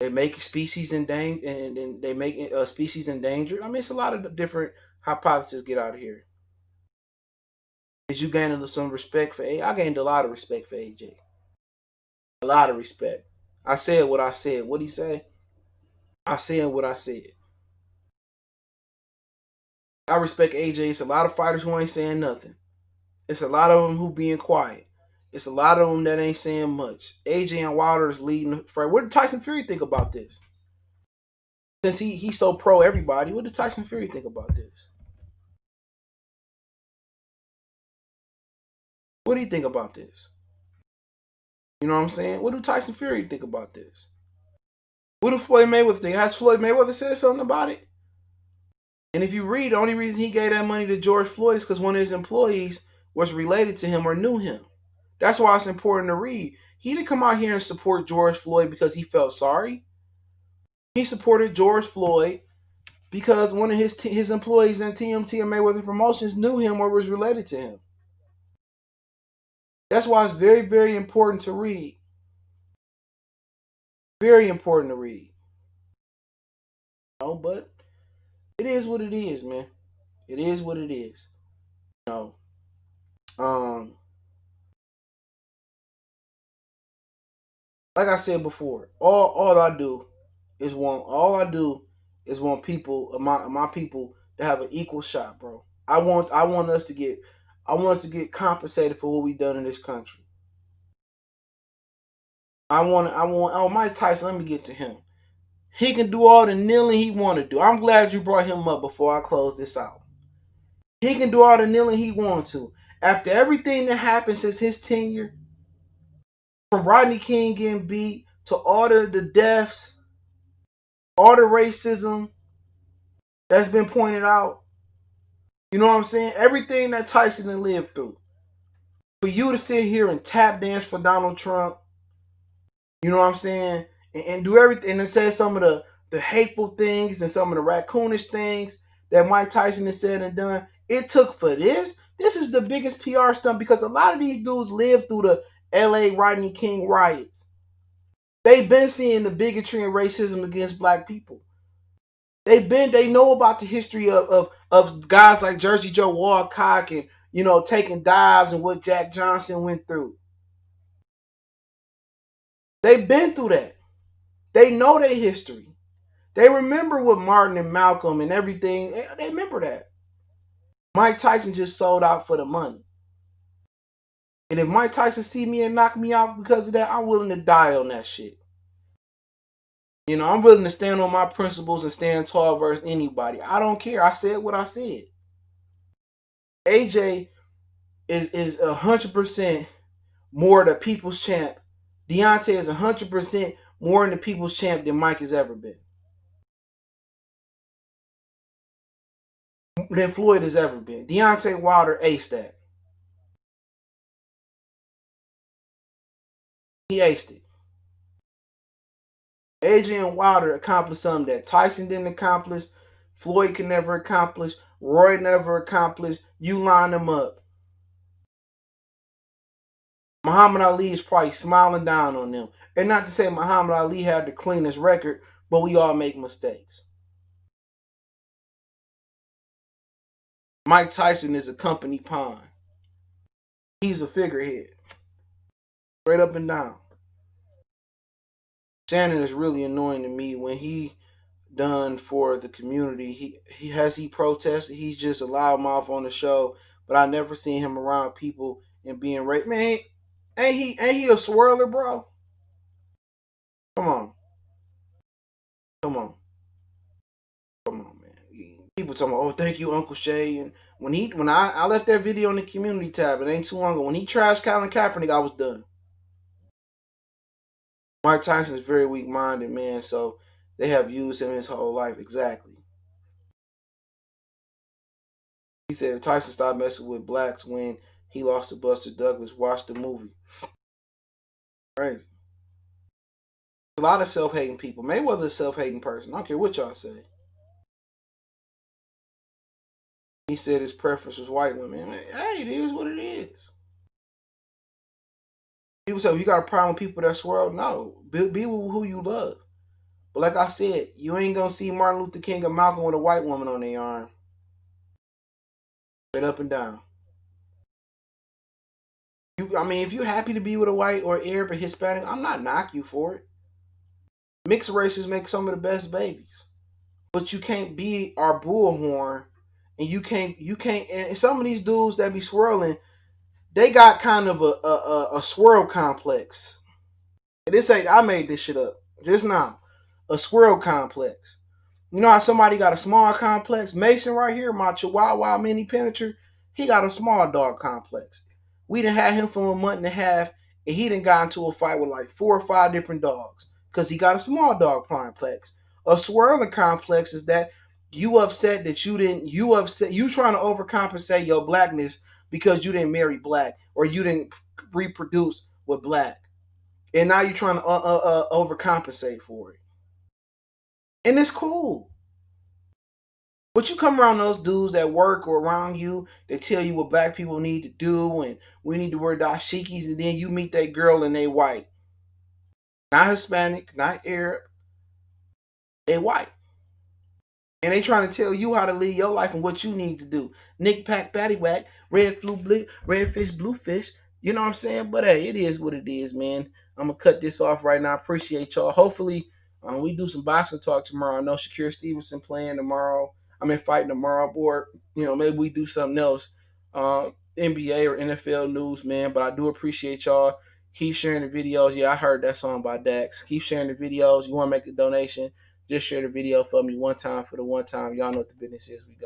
They make species endangered, and they make species endangered. I mean, it's a lot of different hypotheses get out of here. Did you gain some respect for AJ? I gained a lot of respect for AJ. A lot of respect. I said what I said. What he say? I said what I said. I respect AJ. It's a lot of fighters who ain't saying nothing. It's a lot of them who being quiet. It's a lot of them that ain't saying much. AJ and Wilder is leading the fight. What did Tyson Fury think about this? Since he's so pro everybody, what did Tyson Fury think about this? What do you think about this? You know what I'm saying? What do Tyson Fury think about this? What do Floyd Mayweather think? Has Floyd Mayweather said something about it? And if you read, the only reason he gave that money to George Floyd is because one of his employees was related to him or knew him. That's why it's important to read. He didn't come out here and support George Floyd because he felt sorry. He supported George Floyd because one of his employees in TMT and Mayweather Promotions knew him or was related to him. That's why it's very, very important to read. Very important to read. But it is what it is, man. It is what it is. You know, um, like I said before, all I do is want people, my people, to have an equal shot, bro. I want us to get compensated for what we done in this country. I want oh, Mike Tyson, let me get to him. He can do all the kneeling he want to do. I'm glad you brought him up before I close this out. He can do all the kneeling he wants to. After everything that happened since his tenure, from Rodney King getting beat to all the deaths, all the racism that's been pointed out, you know what I'm saying? Everything that Tyson had lived through. For you to sit here and tap dance for Donald Trump, you know what I'm saying? And do everything and say some of the hateful things and some of the raccoonish things that Mike Tyson has said and done. It took for this. This is the biggest PR stunt because a lot of these dudes lived through the LA Rodney King riots. They've been seeing the bigotry and racism against black people. They know about the history of guys like Jersey Joe Walcott and taking dives and what Jack Johnson went through. They've been through that. They know their history. They remember what Martin and Malcolm and everything. They remember that. Mike Tyson just sold out for the money. And if Mike Tyson see me and knock me out because of that, I'm willing to die on that shit. I'm willing to stand on my principles and stand tall versus anybody. I don't care. I said what I said. AJ is 100% more the people's champ. Deontay is 100% more than the people's champ than Mike has ever been. Than Floyd has ever been. Deontay Wilder aced that. He aced it. Adrian Wilder accomplished something that Tyson didn't accomplish, Floyd could never accomplish, Roy never accomplished. You line them up. Muhammad Ali is probably smiling down on them. And not to say Muhammad Ali had the cleanest record, but we all make mistakes. Mike Tyson is a company pawn. He's a figurehead. Straight up and down. Shannon is really annoying to me when he done for the community. He protested. He's just a loudmouth on the show, but I never seen him around people and being raped. Man, ain't he a swirler, bro? Come on, come on, come on, man. People talking about, oh, thank you, Uncle Shay. And when I left that video on the community tab, it ain't too long ago. When he trashed Colin Kaepernick, I was done. Mike Tyson is very weak minded, man. So they have used him his whole life. Exactly. He said Tyson stopped messing with blacks when he lost to Buster Douglas. Watch the movie. Crazy. A lot of self-hating people. Mayweather's a self-hating person. I don't care what y'all say. He said his preference was white women. Hey, it is what it is. People say, you got a problem with people that swirl? No. Be with who you love. But like I said, you ain't going to see Martin Luther King or Malcolm with a white woman on their arm. Straight up and down. If you're happy to be with a white or Arab or Hispanic, I'm not knocking you for it. Mixed races make some of the best babies. But you can't be our bullhorn. And you can't, and some of these dudes that be swirling, they got kind of a swirl complex. And this ain't, I made this shit up just now. A swirl complex. You know how somebody got a small complex? Mason right here, my Chihuahua mini penetrator, he got a small dog complex. We done had him for a month and a half, and he done got into a fight with like 4 or 5 different dogs because he got a small dog complex. A swirling complex is that you upset that you trying to overcompensate your blackness because you didn't marry black or you didn't reproduce with black, and now you're trying to overcompensate for it. And it's cool. But you come around those dudes at work or around you, they tell you what black people need to do and we need to wear dashikis, and then you meet that girl and they white. Not Hispanic, not Arab, they white. And they trying to tell you how to live your life and what you need to do. Nick pack, patty whack, red fish, blue fish. You know what I'm saying? But hey, it is what it is, man. I'm gonna cut this off right now. Appreciate y'all. Hopefully, we do some boxing talk tomorrow. I know Shaquille Stevenson playing tomorrow. I mean, fighting tomorrow. Or maybe we do something else, NBA or NFL news, man. But I do appreciate y'all. Keep sharing the videos. Yeah, I heard that song by Dax. Keep sharing the videos. You want to make a donation? Just share the video for me one time for the one time. Y'all know what the business is. We go.